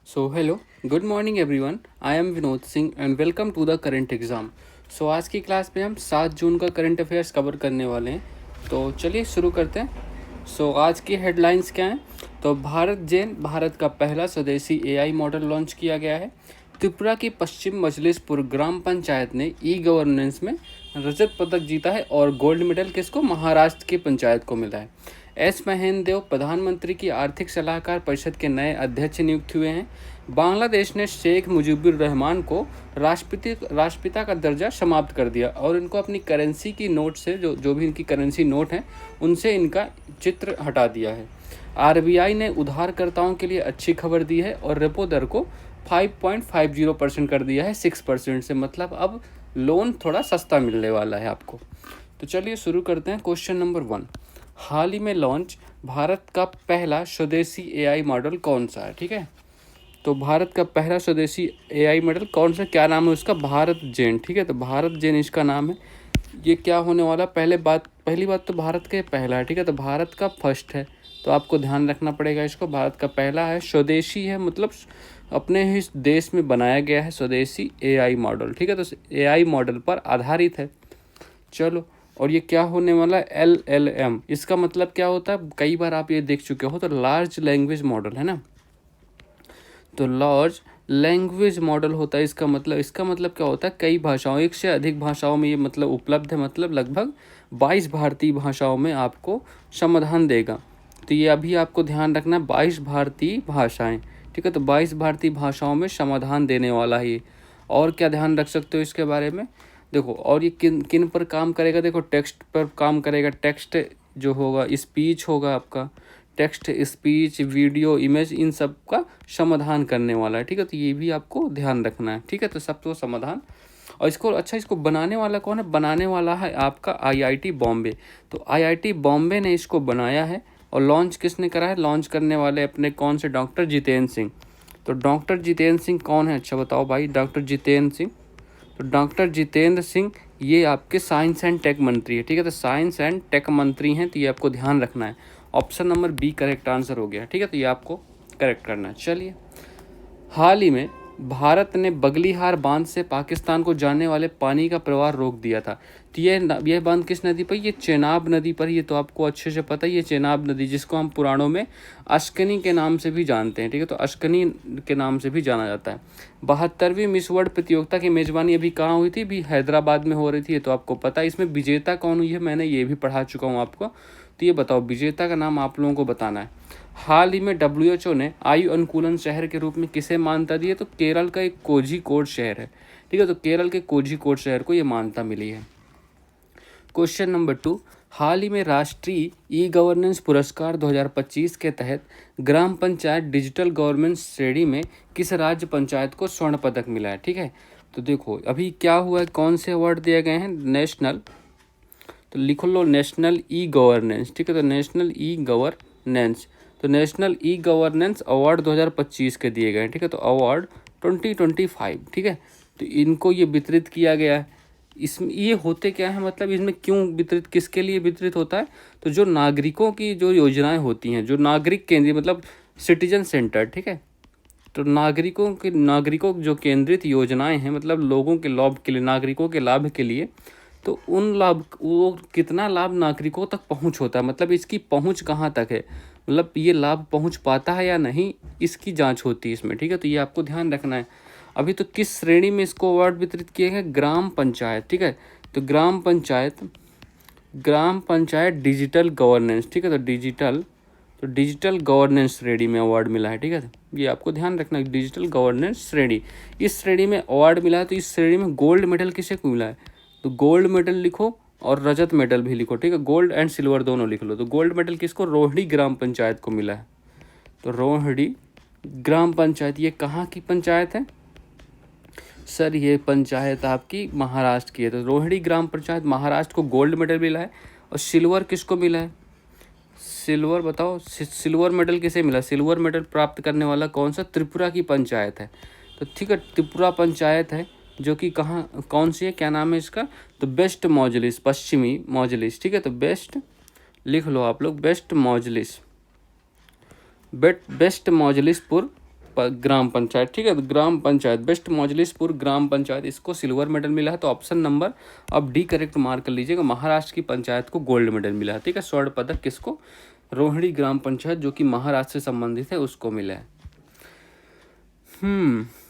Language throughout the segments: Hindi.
So hello, good morning everyone. I am Vinod Singh and welcome to the current exam. So आज की क्लास में हम 7 जून का करंट अफेयर्स कवर करने वाले हैं। तो चलिए शुरू करते हैं। आज की हेडलाइंस क्या हैं? तो भारत का पहला स्वदेशी एआई मॉडल लॉन्च किया गया है। त्रिपुरा की पश्चिम मजलिसपुर ग्राम पंचायत ने ई गवर्नेंस में रजत पदक जीता है और गोल्ड मेडल किसको? महाराष्ट्र की पंचायत को मिला है। एस महेंद्र देव प्रधानमंत्री की आर्थिक सलाहकार परिषद के नए अध्यक्ष नियुक्त हुए हैं। बांग्लादेश ने शेख मुजीबुर रहमान को राष्ट्रपिता का दर्जा समाप्त कर दिया और इनको अपनी करेंसी की नोट से जो भी इनकी करेंसी नोट हैं उनसे इनका चित्र हटा दिया है। आरबीआई ने उधारकर्ताओं के लिए अच्छी खबर दी है और रेपो दर को 5.50% कर दिया है 6% से, मतलब अब लोन थोड़ा सस्ता मिलने वाला है आपको। तो चलिए शुरू करते हैं। क्वेश्चन नंबर 1, हाल ही में लॉन्च भारत का पहला स्वदेशी एआई मॉडल कौन सा है? ठीक है, तो भारत का पहला स्वदेशी एआई मॉडल कौन सा, क्या नाम है उसका? भारत जेन। ठीक है, तो भारत जेन इसका नाम है। ये क्या होने वाला? पहली बात तो भारत का पहला है। ठीक है, तो भारत का फर्स्ट है, तो आपको ध्यान रखना पड़ेगा इसको। भारत का पहला है, स्वदेशी है, मतलब अपने ही देश में बनाया गया है स्वदेशी एआई मॉडल। ठीक है, तो एआई मॉडल पर आधारित है। चलो, और ये क्या होने वाला है? LLM। इसका मतलब क्या होता है? कई बार आप ये देख चुके हो, तो लार्ज लैंग्वेज मॉडल है ना। तो लार्ज लैंग्वेज मॉडल होता है इसका मतलब क्या होता है? कई भाषाओं, एक से अधिक भाषाओं में ये मतलब उपलब्ध है, मतलब लगभग 22 भारतीय भाषाओं में आपको समाधान देगा। तो ये अभी आपको ध्यान रखना है, 22 भारतीय भाषाएं। ठीक है, तो 22 भारतीय भाषाओं में समाधान देने वाला है ये। और क्या ध्यान रख सकते हो इसके बारे में? देखो, और ये किन किन पर काम करेगा? देखो, टेक्स्ट पर काम करेगा। टेक्स्ट जो होगा, स्पीच होगा आपका, टेक्स्ट, स्पीच, वीडियो, इमेज, इन सब का समाधान करने वाला है। ठीक है, तो ये भी आपको ध्यान रखना है। ठीक है, तो सब तो समाधान। और इसको बनाने वाला कौन है? बनाने वाला है आपका IIT बॉम्बे। तो IIT बॉम्बे ने इसको बनाया है। और लॉन्च किसने करा है? लॉन्च करने वाले अपने कौन से? डॉक्टर जितेंद्र सिंह। तो डॉक्टर जितेंद्र सिंह कौन है? अच्छा बताओ भाई, डॉक्टर जितेंद्र सिंह। तो डॉक्टर जितेंद्र सिंह ये आपके साइंस एंड टेक मंत्री है। ठीक है, तो साइंस एंड टेक मंत्री हैं, तो ये आपको ध्यान रखना है। Option number B correct answer हो गया। ठीक है, तो ये आपको करेक्ट करना है। चलिए, हाल ही में भारत ने बगलिहार बांध से पाकिस्तान को जाने वाले पानी का प्रवाह रोक दिया था। तो यह बांध किस नदी पर? ये चेनाब नदी पर। ये तो आपको अच्छे से पता है, ये चेनाब नदी, जिसको हम पुराणों में अश्कनी के नाम से भी जानते हैं। ठीक है, तो अश्कनी के नाम से भी जाना जाता है। 72वीं मिस वर्ल्ड प्रतियोगिता की मेजबानी अभी कहाँ हुई थी? भी हैदराबाद में हो रही थी। ये तो आपको पता है। इसमें विजेता कौन हुई है? मैंने ये भी पढ़ा चुका हूँ आपको। तो ये बताओ, विजेता का नाम आप लोगों को बताना है। हाल ही में WHO ने आयु अनुकूलन शहर के रूप में किसे मान्यता दी है? तो केरल का एक कोझिकोड शहर है। ठीक है, तो केरल के कोझिकोड शहर को ये मान्यता मिली है। क्वेश्चन नंबर 2, हाल ही में राष्ट्रीय ई गवर्नेंस पुरस्कार 2025 के तहत ग्राम पंचायत डिजिटल गवर्नेंस श्रेणी में किस राज्य पंचायत को स्वर्ण पदक मिला है? ठीक है, तो देखो अभी क्या हुआ है, कौन से अवार्ड दिए गए हैं? नेशनल, तो लिख लो नेशनल ई गवर्नेंस। ठीक है, तो नेशनल ई गवर्नेंस, तो नेशनल ई गवर्नेंस अवार्ड 2025 के दिए गए हैं। ठीक है, तो अवार्ड 2025। ठीक है, तो इनको ये वितरित किया गया है। इसमें ये होते क्या है, मतलब इसमें क्यों वितरित, किसके लिए वितरित होता है? तो जो नागरिकों की जो योजनाएं होती हैं, जो नागरिक केंद्रीय, मतलब सिटीजन सेंटर। ठीक है, तो नागरिकों जो केंद्रित योजनाएं हैं, मतलब लोगों के लाभ के लिए, नागरिकों के लाभ के लिए, तो उन लाभ, वो कितना लाभ नागरिकों तक पहुंच होता है, मतलब इसकी पहुंच कहाँ तक है, मतलब ये लाभ पहुंच पाता है या नहीं, इसकी जांच होती है इसमें। ठीक है, तो ये आपको ध्यान रखना है। अभी तो किस श्रेणी में इसको अवार्ड वितरित किए गए? ग्राम पंचायत। ठीक है, तो ग्राम पंचायत डिजिटल गवर्नेंस। ठीक है, तो डिजिटल गवर्नेंस श्रेणी में अवार्ड मिला है। ठीक है, ये आपको ध्यान रखना है, डिजिटल गवर्नेंस श्रेणी, इस श्रेणी में अवार्ड मिला है। तो इस श्रेणी में गोल्ड मेडल किसे को मिला है? तो गोल्ड मेडल लिखो और रजत मेडल भी लिखो। ठीक है, गोल्ड एंड सिल्वर दोनों लिख लो। तो गोल्ड मेडल किसको? रोहिणी ग्राम पंचायत को मिला है। तो रोहिणी ग्राम पंचायत, ये कहाँ की पंचायत है सर? ये पंचायत आपकी महाराष्ट्र की है। तो रोहिणी ग्राम पंचायत महाराष्ट्र को गोल्ड मेडल मिला है। और सिल्वर किसको मिला है? सिल्वर बताओ, सिल्वर मेडल किसे मिला? सिल्वर मेडल प्राप्त करने वाला कौन सा? त्रिपुरा की पंचायत है। तो ठीक है, त्रिपुरा पंचायत है, जो कि कहाँ, कौन सी है, क्या नाम है इसका? तो बेस्ट मौजलिस, पश्चिमी मौजलिस। ठीक है, तो बेस्ट लिख लो आप लोग, बेस्ट मौजलिसपुर ग्राम पंचायत, ठीक है। तो ग्राम पंचायत, वेस्ट मौजलिसपुर ग्राम पंचायत, इसको सिल्वर मेडल मिला है। तो ऑप्शन नंबर अब डी करेक्ट मार्क कर लीजिएगा। महाराष्ट्र की पंचायत को गोल्ड मेडल मिला है, ठीक है। स्वर्ण पदक किसको? रोहिणी ग्राम पंचायत जो कि महाराष्ट्र से संबंधित है उसको मिला है।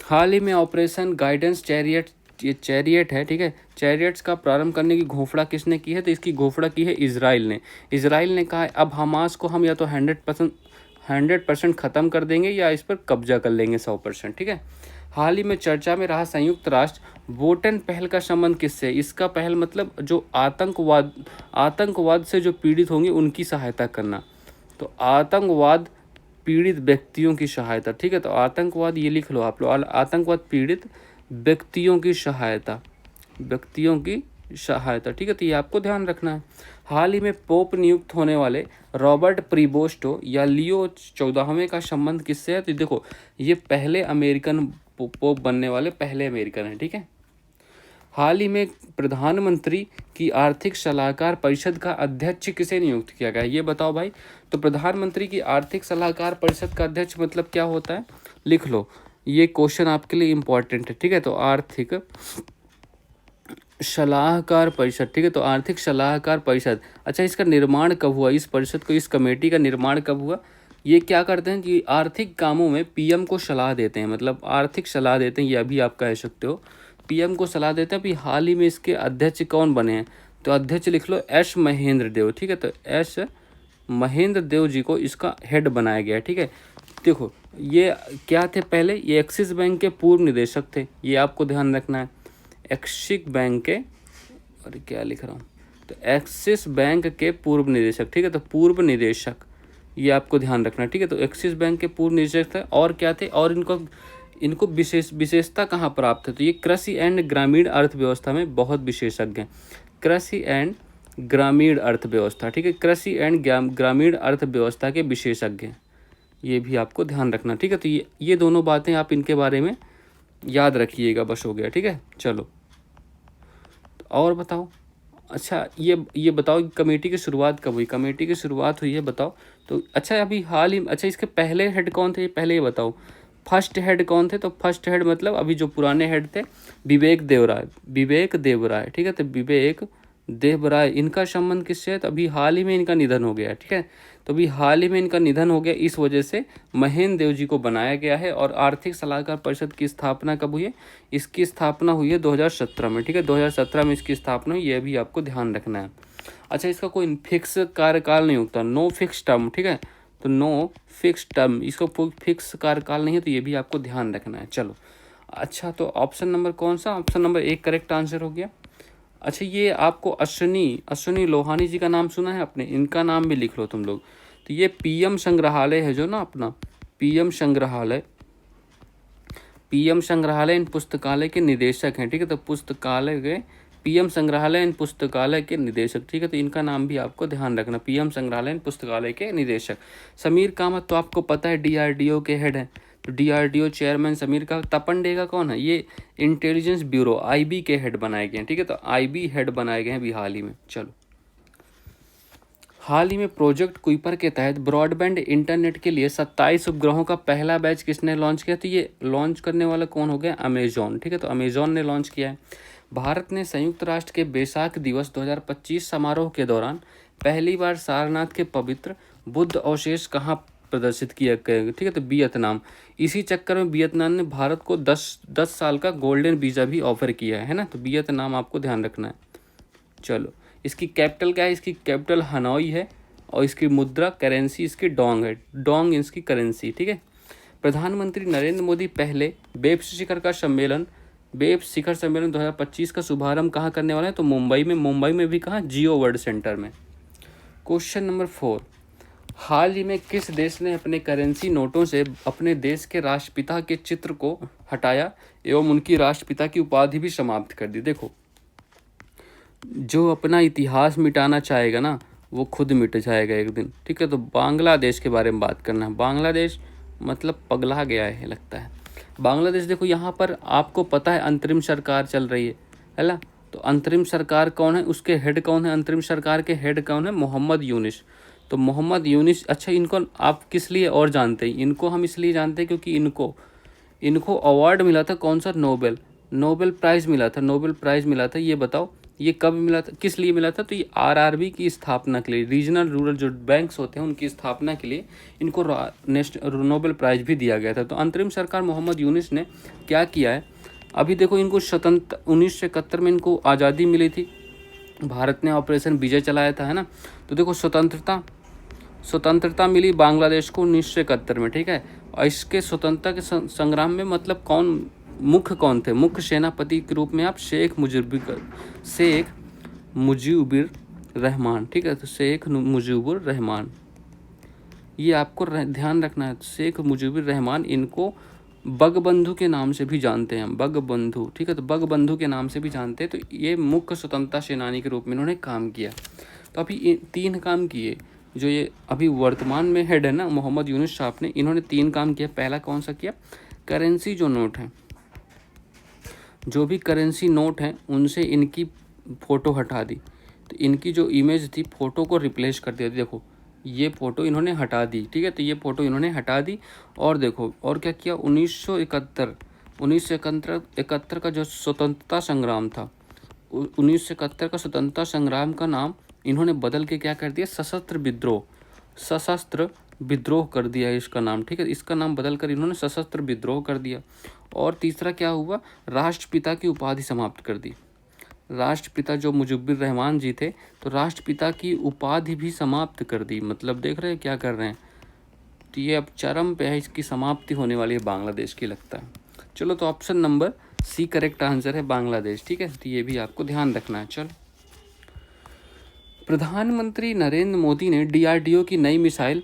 हाल ही में ऑपरेशन गाइडेंस चैरियट, ये चैरियट है, ठीक है। चैरियट्स का प्रारंभ करने की घोषणा किसने की है? तो इसकी घोषणा की है इजराइल ने। इजराइल ने कहा है अब हमास को हम या तो 100% ख़त्म कर देंगे या इस पर कब्जा कर लेंगे 100%, ठीक है। हाल ही में चर्चा में रहा संयुक्त राष्ट्र वोटन पहल का संबंध किससे? इसका पहल मतलब जो आतंकवाद से जो पीड़ित होंगे उनकी सहायता करना। तो आतंकवाद पीड़ित व्यक्तियों की सहायता, ठीक है। तो आतंकवाद ये लिख लो आप लोग, आतंकवाद पीड़ित व्यक्तियों की सहायता, ठीक है। तो ये आपको ध्यान रखना है। हाल ही में पोप नियुक्त होने वाले रॉबर्ट प्रीबोस्टो या लियो 14वें का संबंध किससे है? तो देखो ये पहले अमेरिकन पोप बनने वाले पहले अमेरिकन हैं, ठीक है। हाल ही में प्रधानमंत्री की आर्थिक सलाहकार परिषद का अध्यक्ष किसे नियुक्त किया गया, ये बताओ भाई। तो प्रधानमंत्री की आर्थिक सलाहकार परिषद का अध्यक्ष मतलब क्या होता है? लिख लो, ये क्वेश्चन आपके लिए इम्पोर्टेंट है, ठीक है। तो आर्थिक सलाहकार परिषद, ठीक है। तो आर्थिक सलाहकार परिषद, अच्छा इसका निर्माण कब हुआ? इस परिषद को, इस कमेटी का निर्माण कब हुआ? ये क्या करते हैं कि आर्थिक कामों में पीएम को सलाह देते हैं, मतलब आर्थिक सलाह देते हैं, ये अभी आप कह सकते हो पीएम को सलाह देते हैं। अभी हाल ही में इसके अध्यक्ष कौन बने हैं? तो अध्यक्ष लिख लो एस महेंद्र देव, ठीक है। तो एस महेंद्र देव जी को इसका हेड बनाया गया है, ठीक है। देखो ये क्या थे पहले? ये एक्सिस बैंक के पूर्व निदेशक थे, ये आपको ध्यान रखना है। एक्सिस बैंक के, और क्या लिख रहा हूँ, तो एक्सिस बैंक के पूर्व निदेशक, ठीक है। तो पूर्व निदेशक, ये आपको ध्यान रखना, ठीक है। तो एक्सिस बैंक के पूर्व निदेशक थे। और क्या थे? और इनको विशेषता कहाँ प्राप्त है? तो ये कृषि एंड ग्रामीण अर्थव्यवस्था में बहुत विशेषज्ञ हैं। कृषि एंड ग्रामीण अर्थव्यवस्था, ठीक है। कृषि एंड ग्रामीण अर्थव्यवस्था के विशेषज्ञ हैं, ये भी आपको ध्यान रखना, ठीक है। तो ये दोनों बातें आप इनके बारे में याद रखिएगा, बस हो गया, ठीक है। चलो और बताओ। अच्छा ये बताओ कि कमेटी की शुरुआत कब हुई? कमेटी की शुरुआत हुई है बताओ। तो अच्छा अभी हाल ही, अच्छा इसके पहले हेड कौन थे ये पहले ये बताओ। फर्स्ट हेड कौन थे? तो फर्स्ट हेड मतलब अभी जो पुराने हेड थे विवेक देवराय, ठीक है। तो विवेक देवराय, इनका संबंध किससे है? तो अभी हाल ही में इनका निधन हो गया, ठीक है। तो अभी हाल ही में इनका निधन हो गया, इस वजह से महेंद्र देव जी को बनाया गया है। और आर्थिक सलाहकार परिषद की स्थापना कब हुई है? इसकी स्थापना हुई है 2017 में, ठीक है। 2017 में इसकी स्थापना हुई, यह भी आपको ध्यान रखना है। अच्छा इसका कोई फिक्स कार्यकाल नहीं होता, नो फिक्स टर्म, ठीक है। तो नो फिक्स टर्म, इसको फिक्स कार्यकाल नहीं है, तो ये भी आपको ध्यान रखना है। चलो अच्छा, तो ऑप्शन नंबर कौन सा? ऑप्शन नंबर 1 करेक्ट आंसर हो गया। अच्छा ये आपको अश्विनी लोहानी जी का नाम सुना है आपने? इनका नाम भी लिख लो तुम लोग। तो ये पीएम संग्रहालय है जो ना अपना पीएम संग्रहालय इन पुस्तकालय के निदेशक हैं, ठीक है। तो पुस्तकालय के पीएम संग्रहालय इन पुस्तकालय के निदेशक, ठीक है। तो इनका नाम भी आपको ध्यान रखना, पीएम संग्रहालय इन पुस्तकालय के निदेशक। समीर कामत तो आपको पता है डीआरडीओ के हेड हैं, तो डीआरडीओ चेयरमैन समीर का। तपन डेगा कौन है? ये इंटेलिजेंस ब्यूरो आईबी के हेड बनाए गए हैं, ठीक है। तो आईबी हेड बनाए गए हैं अभी हाल ही में। चलो हाल ही में प्रोजेक्ट कुइपर के तहत ब्रॉडबैंड इंटरनेट के लिए 27 उपग्रहों का पहला बैच किसने लॉन्च किया? तो ये लॉन्च करने वाला कौन हो गया? अमेजॉन, ठीक है। तो अमेजॉन ने लॉन्च किया है। भारत ने संयुक्त राष्ट्र के बैसाख दिवस 2025 समारोह के दौरान पहली बार सारनाथ के पवित्र बुद्ध अवशेष कहाँ प्रदर्शित किया गया? ठीक है। तो वियतनाम। इसी चक्कर में वियतनाम ने भारत को 10 साल का गोल्डन वीज़ा भी ऑफर किया है ना। तो वियतनाम आपको ध्यान रखना है। चलो इसकी कैपिटल क्या है? इसकी कैपिटल हनोई है और इसकी मुद्रा करेंसी इसकी डोंग है, डोंग इसकी करेंसी, ठीक है। प्रधानमंत्री नरेंद्र मोदी पहले वेब शिखर सम्मेलन 2025 का शुभारंभ कहाँ करने वाला है? तो मुंबई में भी कहाँ? जियो वर्ल्ड सेंटर में। क्वेश्चन नंबर 4, हाल ही में किस देश ने अपने करेंसी नोटों से अपने देश के राष्ट्रपिता के चित्र को हटाया एवं उनकी राष्ट्रपिता की उपाधि भी समाप्त कर दी? देखो जो अपना इतिहास मिटाना चाहेगा ना वो खुद मिट जाएगा एक दिन, ठीक है। तो बांग्लादेश के बारे में बात करना है। बांग्लादेश मतलब पगला गया है लगता है बांग्लादेश। देखो यहाँ पर आपको पता है अंतरिम सरकार चल रही है ना। तो अंतरिम सरकार कौन है? उसके हेड कौन है? अंतरिम सरकार के हेड कौन है? मोहम्मद यूनिस। तो मोहम्मद यूनिस, अच्छा इनको आप किस लिए और जानते हैं? इनको हम इसलिए जानते हैं क्योंकि इनको अवार्ड मिला था, कौन सा? नोबेल प्राइज़ मिला था, नोबेल प्राइज़ मिला था। ये बताओ ये कब मिला था, किस लिए मिला था? तो ये आरआरबी की स्थापना के लिए, रीजनल रूरल जो बैंक्स होते हैं उनकी स्थापना के लिए इनको नोबेल प्राइज़ भी दिया गया था। तो अंतरिम सरकार मोहम्मद यूनिस ने क्या किया है, अभी देखो इनको 1971 में इनको आज़ादी मिली थी, भारत ने ऑपरेशन विजय चलाया था, है ना। तो देखो स्वतंत्रता मिली बांग्लादेश को 1971 में, ठीक है। और इसके स्वतंत्रता के संग्राम में मतलब मुख्य कौन थे? मुख्य सेनापति के रूप में आप शेख मुजीबुर रहमान, ठीक है। तो शेख मुजीबुर रहमान, ये आपको ध्यान रखना है। शेख मुजीबुर रहमान, इनको बंगबंधु के नाम से भी जानते हैं, बंगबंधु, ठीक है। तो बंगबंधु के नाम से भी जानते हैं। तो ये मुख्य स्वतंत्रता सेनानी के रूप में इन्होंने काम किया। तो अभी ये 3 काम किए, जो ये अभी वर्तमान में हेड है ना मोहम्मद यूनुस साहब ने, इन्होंने 3 काम किया। पहला कौन सा किया? करेंसी जो नोट है, जो भी करेंसी नोट हैं उनसे इनकी फ़ोटो हटा दी। तो इनकी जो इमेज थी, फ़ोटो को रिप्लेस कर दिया। देखो ये फ़ोटो इन्होंने हटा दी, ठीक है। तो ये फ़ोटो इन्होंने हटा दी। और देखो और क्या किया, 1971 का जो स्वतंत्रता संग्राम था, 1971 का स्वतंत्रता संग्राम का नाम इन्होंने बदल के क्या कर दिया? सशस्त्र विद्रोह कर दिया है इसका नाम, ठीक है। इसका नाम बदल कर इन्होंने सशस्त्र विद्रोह कर दिया। और तीसरा क्या हुआ? राष्ट्रपिता की उपाधि समाप्त कर दी। राष्ट्रपिता जो मुजीबुर रहमान जी थे, तो राष्ट्रपिता की उपाधि भी समाप्त कर दी। मतलब देख रहे हैं क्या कर रहे हैं। तो ये अब चरम पे है, इसकी समाप्ति होने वाली है बांग्लादेश की, लगता है। चलो तो option number C correct answer है, बांग्लादेश, ठीक है। तो ये भी आपको ध्यान रखना है। चलो, प्रधानमंत्री नरेंद्र मोदी ने DRDO की नई मिसाइल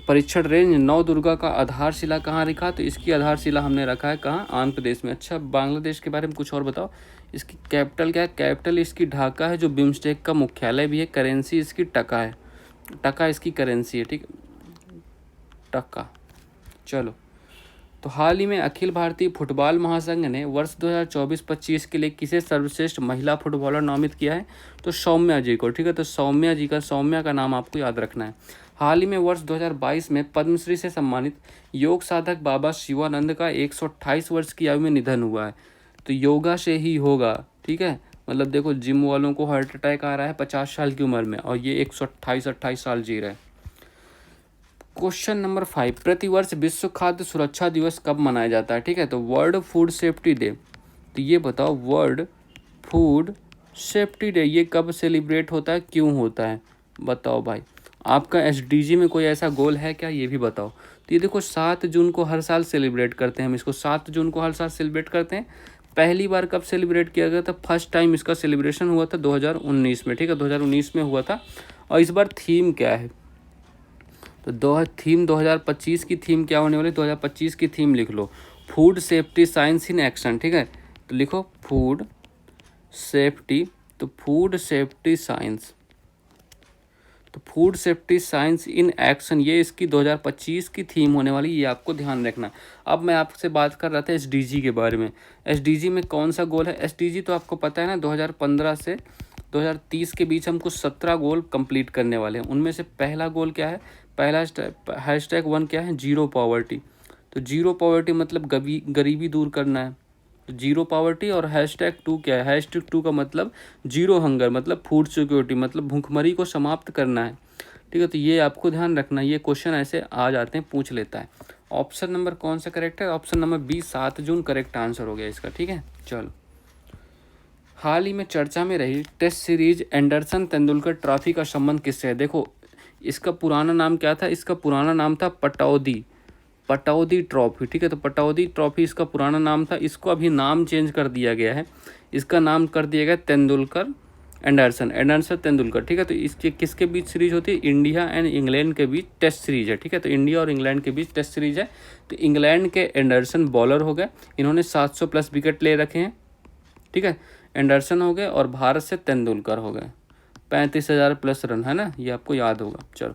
परीक्षण रेंज नवदुर्गा का आधारशिला कहाँ रखा? तो इसकी आधारशिला हमने रखा है कहाँ? आंध्र प्रदेश में। अच्छा, बांग्लादेश के बारे में कुछ और बताओ। इसकी कैपिटल क्या है? कैपिटल इसकी ढाका है, जो बिम्स्टेक का मुख्यालय भी है। करेंसी इसकी टका है, टका इसकी करेंसी है, ठीक, टका। चलो, तो हाल ही में अखिल भारतीय फुटबॉल महासंघ ने वर्ष 2024-25 के लिए किसे सर्वश्रेष्ठ महिला फुटबॉलर नामित किया है? तो सौम्या जी को, ठीक है। तो सौम्या का नाम आपको याद रखना है। हाल ही में वर्ष 2022 में पद्मश्री से सम्मानित योग साधक बाबा शिवानंद का 128 वर्ष की आयु में निधन हुआ है। तो योगा से ही होगा, ठीक है। मतलब देखो जिम वालों को हार्ट अटैक आ रहा है 50 साल की उम्र में, और ये 128 साल जी रहे हैं। क्वेश्चन नंबर 5, प्रतिवर्ष विश्व खाद्य सुरक्षा दिवस कब मनाया जाता है? ठीक है, तो वर्ल्ड फूड सेफ्टी डे। तो ये बताओ, वर्ल्ड फूड सेफ्टी डे ये कब सेलिब्रेट होता है, क्यों होता है? बताओ भाई, आपका SDG में कोई ऐसा गोल है क्या, ये भी बताओ। तो ये देखो 7 जून को हर साल सेलिब्रेट करते हैं हम इसको, 7 जून को हर साल सेलिब्रेट करते हैं। पहली बार कब सेलिब्रेट किया गया था? फर्स्ट टाइम इसका सेलिब्रेशन हुआ था 2019 में, ठीक है, 2019 में हुआ था। और इस बार थीम क्या है? तो 2025 की थीम क्या होने वाली? 2025 की थीम लिख लो, food safety science in action, ठीक है। तो लिखो फूड सेफ्टी, तो फूड सेफ्टी साइंस, तो food safety science in action, ये इसकी 2025 की थीम होने वाली, ये आपको ध्यान रखना। अब मैं आपसे बात कर रहा था SDG के बारे में। SDG में कौन सा गोल है? SDG तो आपको पता है ना, 2015 से 2030 के बीच हम कुछ 17 गोल कंप्लीट करने वाले हैं। उनमें से पहला गोल क्या है? पहला #1 क्या है? Zero poverty. तो जीरो पॉवर्टी मतलब गरीबी दूर करना है, तो जीरो पॉवर्टी। और #2 क्या है? #2 का मतलब जीरो हंगर, मतलब फूड सिक्योरिटी, मतलब भूखमरी को समाप्त करना है, ठीक है। तो ये आपको ध्यान रखना, ये क्वेश्चन ऐसे आ जाते हैं, पूछ लेता है। ऑप्शन नंबर कौन सा करेक्ट है? ऑप्शन नंबर बी, 7 जून करेक्ट आंसर हो गया इसका, ठीक है। चलो, हाल ही में चर्चा में रही test series Anderson Tendulkar trophy का संबंध किससे है? देखो इसका पुराना नाम क्या था? इसका पुराना नाम था पटौदी ट्रॉफी, ठीक है। तो पटौदी ट्रॉफी इसका पुराना नाम था, इसको अभी नाम चेंज कर दिया गया है। इसका नाम कर दिया गया एंडरसन तेंदुलकर, ठीक है। तो इसके किसके बीच सीरीज होती है? इंडिया एंड इंग्लैंड के बीच टेस्ट सीरीज है, ठीक है। तो इंडिया और इंग्लैंड के बीच टेस्ट सीरीज है। तो इंग्लैंड के एंडरसन बॉलर हो गए, इन्होंने 700 प्लस विकेट ले रखे हैं, ठीक है। एंडरसन हो गए, और भारत से तेंदुलकर हो गए, 35,000 प्लस रन, है ना, ये आपको याद होगा। चलो,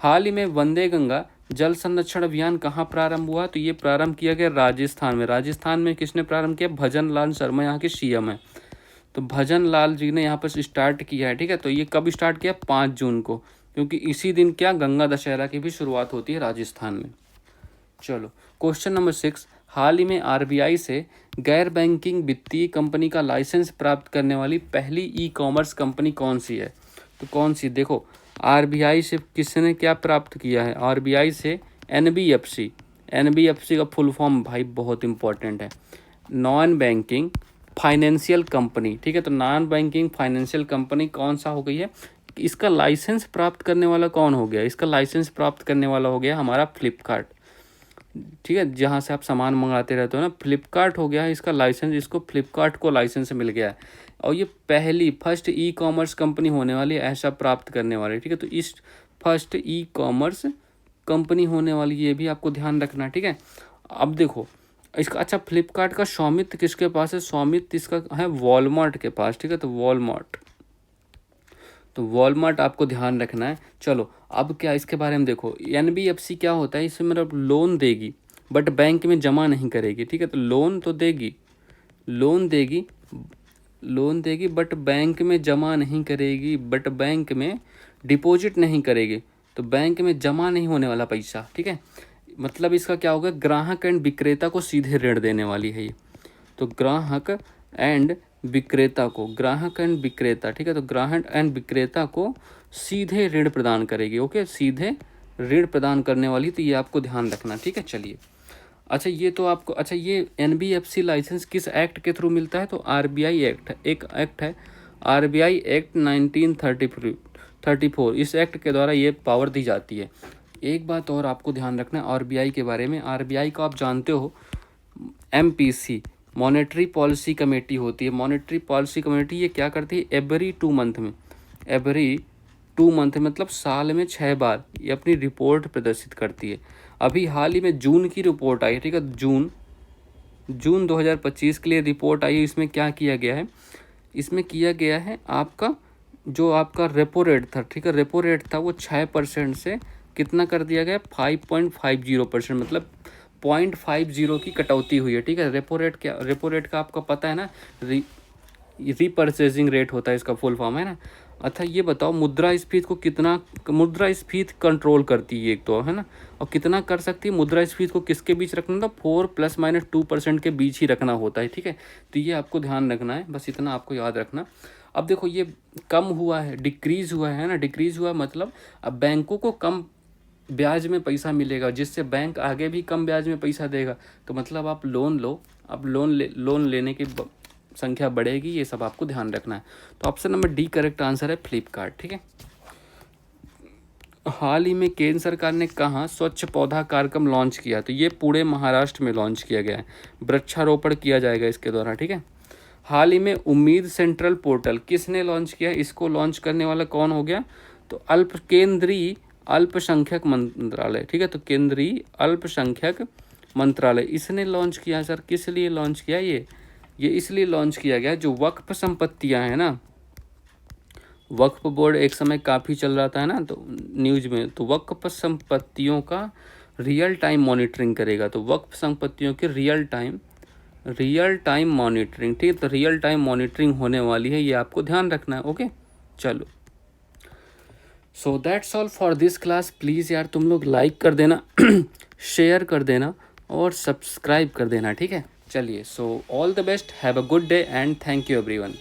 हाल ही में वंदे गंगा जल संरक्षण अभियान कहाँ प्रारंभ हुआ? तो ये प्रारंभ किया गया राजस्थान में। राजस्थान में किसने प्रारंभ किया? भजन लाल शर्मा यहाँ के CM है। तो भजन लाल जी ने यहाँ पर स्टार्ट किया है, ठीक है। तो ये कब स्टार्ट किया? 5 जून को। क्योंकि इसी दिन क्या गंगा दशहरा की भी शुरुआत होती है राजस्थान में। चलो क्वेश्चन नंबर 6, हाल ही में आरबीआई से गैर बैंकिंग वित्तीय कंपनी का लाइसेंस प्राप्त करने वाली पहली ई कॉमर्स कंपनी कौन सी है? तो कौन सी, देखो आरबीआई से किसने क्या प्राप्त किया है? आरबीआई से एनबीएफसी। एनबीएफसी का फुल फॉर्म भाई बहुत इंपॉर्टेंट है, नॉन बैंकिंग फाइनेंशियल कंपनी, ठीक है। तो नॉन बैंकिंग फाइनेंशियल कंपनी कौन सा हो गई है? इसका लाइसेंस प्राप्त करने वाला कौन हो गया? इसका लाइसेंस प्राप्त करने वाला हो गया हमारा फ्लिपकार्ट, ठीक है। जहाँ से आप सामान मंगाते रहते हो ना, फ्लिपकार्ट हो गया है इसका लाइसेंस, इसको फ्लिपकार्ट को लाइसेंस मिल गया है और ये पहली फर्स्ट ई कॉमर्स कंपनी होने वाली है ऐसा प्राप्त करने वाली, ठीक है। तो इस फर्स्ट ई कॉमर्स कंपनी होने वाली, ये भी आपको ध्यान रखना, ठीक है। अब देखो इसका, अच्छा फ्लिपकार्ट का स्वामित्व किसके पास है? स्वामित्व इसका है वॉलमार्ट के पास, ठीक है। तो वॉलमार्ट, तो वॉलमार्ट आपको ध्यान रखना है। चलो अब क्या इसके बारे में देखो, एनबीएफसी क्या होता है, इसमें मतलब लोन देगी बट बैंक में जमा नहीं करेगी, ठीक है। तो लोन तो देगी, लोन देगी, लोन देगी बट बैंक में जमा नहीं करेगी, बट बैंक में डिपॉजिट नहीं करेगी, तो बैंक में जमा नहीं होने वाला पैसा, ठीक है। मतलब इसका क्या होगा, ग्राहक एंड विक्रेता को सीधे ऋण देने वाली है ये। तो ग्राहक एंड विक्रेता को, ग्राहक एंड विक्रेता, ठीक है। तो ग्राहक एंड विक्रेता को सीधे ऋण प्रदान करेगी, ओके, सीधे ऋण प्रदान करने वाली, तो ये आपको ध्यान रखना, ठीक है। चलिए अच्छा ये तो आपको, अच्छा ये एनबीएफसी लाइसेंस किस एक्ट के थ्रू मिलता है? तो आरबीआई एक्ट, एक एक्ट है आरबीआई एक्ट 1934, इस एक्ट के द्वारा ये पावर दी जाती है। एक बात और आपको ध्यान रखना है आरबीआई के बारे में, आरबीआई को आप जानते हो एमपीसी मॉनेटरी पॉलिसी कमेटी होती है। मॉनेटरी पॉलिसी कमेटी ये क्या करती है, एवरी 2 मंथ में, एवरी 2 मंथ मतलब साल में 6 बार ये अपनी रिपोर्ट प्रदर्शित करती है। अभी हाल ही में जून की रिपोर्ट आई, ठीक है। जून 2025 के लिए रिपोर्ट आई है। इसमें क्या किया गया है, इसमें किया गया है आपका जो आपका रेपो रेट था, ठीक है, रेपो रेट था वो 6% से कितना कर दिया गया, 5.50%, मतलब 0.50 की कटौती हुई है, ठीक है। रेपो रेट क्या, रेपो रेट का आपको पता है ना, रीपरचेजिंग रेट होता है, इसका फुल फॉर्म है ना। अच्छा ये बताओ मुद्रास्फीति को कितना, मुद्रास्फीति कंट्रोल करती है एक तो, है ना, और कितना कर सकती है? मुद्रास्फीति को किसके बीच रखना था, 4 ± 2% के बीच ही रखना होता है, ठीक है। तो ये आपको ध्यान रखना है, बस इतना आपको याद रखना। अब देखो ये कम हुआ है, डिक्रीज हुआ है ना, डिक्रीज हुआ मतलब अब बैंकों को कम ब्याज में पैसा मिलेगा, जिससे बैंक आगे भी कम ब्याज में पैसा देगा, तो मतलब आप लोन लो, अब लोन लेने की संख्या बढ़ेगी, ये सब आपको ध्यान रखना है। तो option number D correct answer है फ्लिपकार्ट, ठीक है। हाल ही में केंद्र सरकार ने कहाँ स्वच्छ पौधा कार्यक्रम लॉन्च किया? तो ये पूरे महाराष्ट्र में लॉन्च किया गया है, वृक्षारोपण किया जाएगा इसके द्वारा, ठीक है। हाल ही में उम्मीद सेंट्रल पोर्टल किसने लॉन्च किया? इसको लॉन्च करने वाला कौन हो गया? तो केंद्रीय अल्पसंख्यक मंत्रालय, ठीक है। तो केंद्रीय अल्पसंख्यक मंत्रालय इसने लॉन्च किया। सर किस लिए लॉन्च किया? ये इसलिए लॉन्च किया गया जो वक्फ संपत्तियां हैं ना, वक्फ बोर्ड एक समय काफ़ी चल रहा था ना, तो न्यूज़ में, तो वक्फ संपत्तियों का रियल टाइम मॉनिटरिंग करेगा। तो वक्फ संपत्तियों की रियल टाइम मॉनिटरिंग, ठीक है। तो रियल टाइम मॉनिटरिंग होने वाली है, ये आपको ध्यान रखना है, ओके। चलो so that's all for this class. Please यार तुम लोग लाइक कर देना शेयर कर देना और सब्सक्राइब कर देना, ठीक है। चलिए so all the best, have a good day and thank you everyone.